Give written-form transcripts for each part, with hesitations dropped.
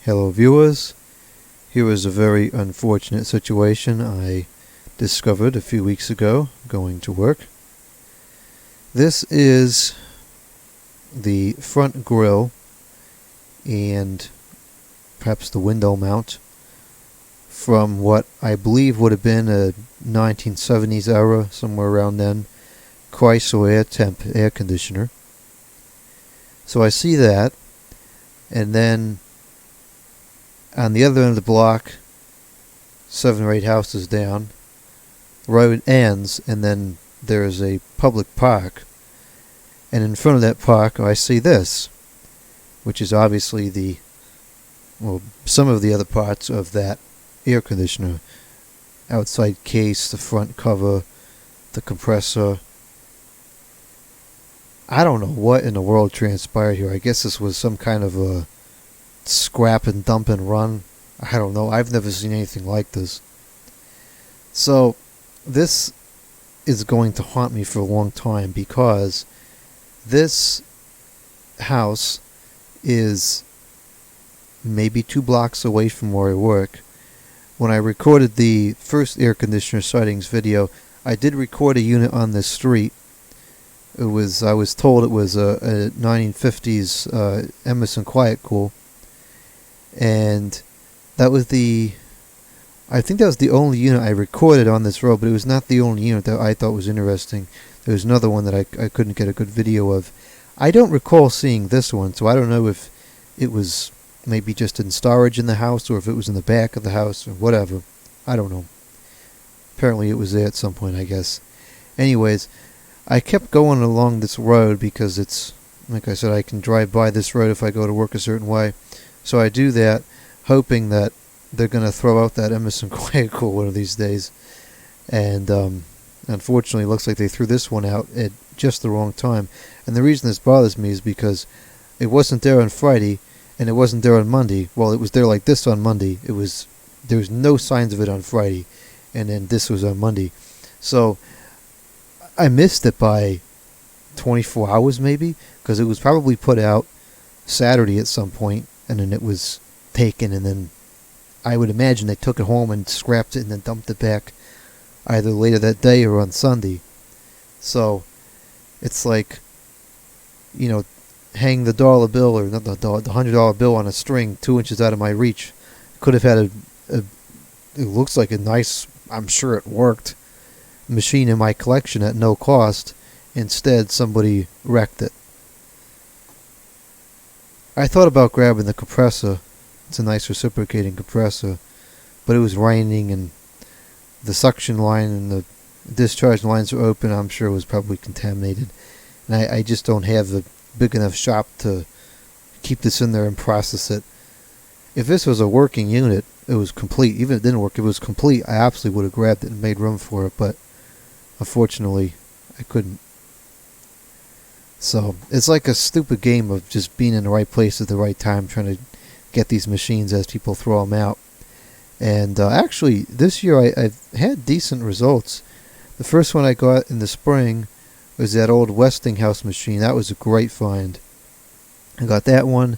Hello viewers, here is a very unfortunate situation I discovered a few weeks ago going to work. This is the front grille and perhaps the window mount from what I believe would have been a 1970s era, somewhere around then, Chrysler Air Temp air conditioner. So I see that, and then on the other end of the block, 7 or 8 houses down, road ends, and then there is a public park. And in front of that park, I see this, which is obviously some of the other parts of that air conditioner. Outside case, the front cover, the compressor. I don't know what in the world transpired here. I guess this was some kind of a scrap and dump and run. I don't know. I've never seen anything like this. So this is going to haunt me for a long time, because this house is maybe 2 blocks away from where I work. When I recorded the first air conditioner sightings video, I did record a unit on this street. I was told it was a 1950s Emerson Quiet Cool. And that was I think that was the only unit I recorded on this road, but it was not the only unit that I thought was interesting. There was another one that I couldn't get a good video of. I don't recall seeing this one, so I don't know if it was maybe just in storage in the house, or if it was in the back of the house, or whatever. I don't know. Apparently it was there at some point, I guess. Anyways, I kept going along this road because it's, like I said, I can drive by this road if I go to work a certain way. So I do that, hoping that they're going to throw out that Emerson Quiet Cool one of these days. And unfortunately, it looks like they threw this one out at just the wrong time. And the reason this bothers me is because it wasn't there on Friday, and it wasn't there on Monday. Well, it was there like this on Monday. There was no signs of it on Friday, and then this was on Monday. So I missed it by 24 hours maybe, because it was probably put out Saturday at some point, and then it was taken, and then I would imagine they took it home and scrapped it and then dumped it back either later that day or on Sunday. So it's like, hang the dollar bill, or not the $100 bill on a string 2 inches out of my reach. Could have had it looks like a nice, I'm sure it worked, machine in my collection at no cost. Instead, somebody wrecked it. I thought about grabbing the compressor. It's a nice reciprocating compressor, but it was raining, and the suction line and the discharge lines were open. I'm sure it was probably contaminated, and I just don't have a big enough shop to keep this in there and process it. If this was a working unit, it was complete. Even if it didn't work, it was complete. I absolutely would have grabbed it and made room for it, but unfortunately, I couldn't. So it's like a stupid game of just being in the right place at the right time, trying to get these machines as people throw them out. And actually, this year I've had decent results. The first one I got in the spring was that old Westinghouse machine. That was a great find. I got that one,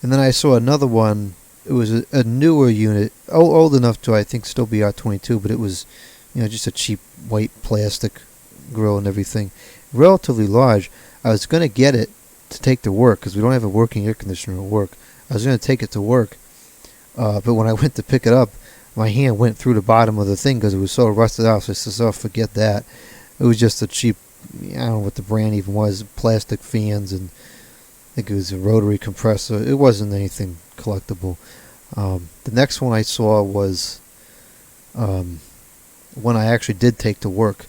and then I saw another one. It was a newer unit, old enough to, I think, still be R22, but it was, just a cheap white plastic grill and everything, relatively large. I was going to get it to take to work, because we don't have a working air conditioner at work. I was going to take it to work, but when I went to pick it up, my hand went through the bottom of the thing because it was so rusted out. So I said, "Oh, forget that." It was just a cheap, I don't know what the brand even was, plastic fans, and I think it was a rotary compressor. It wasn't anything collectible. The next one I saw was one I actually did take to work.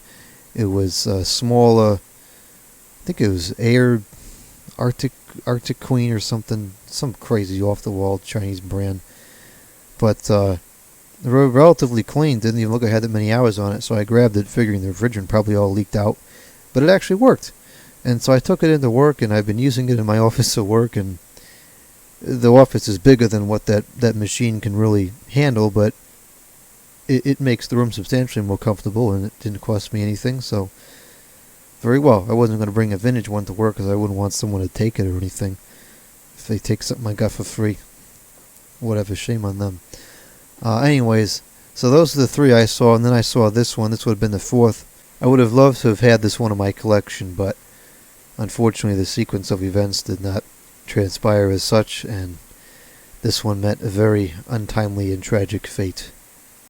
It was smaller. I think it was Arctic Queen or something, some crazy off-the-wall Chinese brand. But relatively clean, didn't even look like I had that many hours on it, so I grabbed it figuring the refrigerant probably all leaked out. But it actually worked. And so I took it into work, and I've been using it in my office at work, and the office is bigger than what that machine can really handle, but it makes the room substantially more comfortable, and it didn't cost me anything, so very well. I wasn't going to bring a vintage one to work because I wouldn't want someone to take it or anything if they take something I got for free. whatever, shame on them. Anyways, so those are the three I saw, and then I saw this one. This would have been the fourth. I would have loved to have had this one in my collection, but unfortunately the sequence of events did not transpire as such, and this one met a very untimely and tragic fate.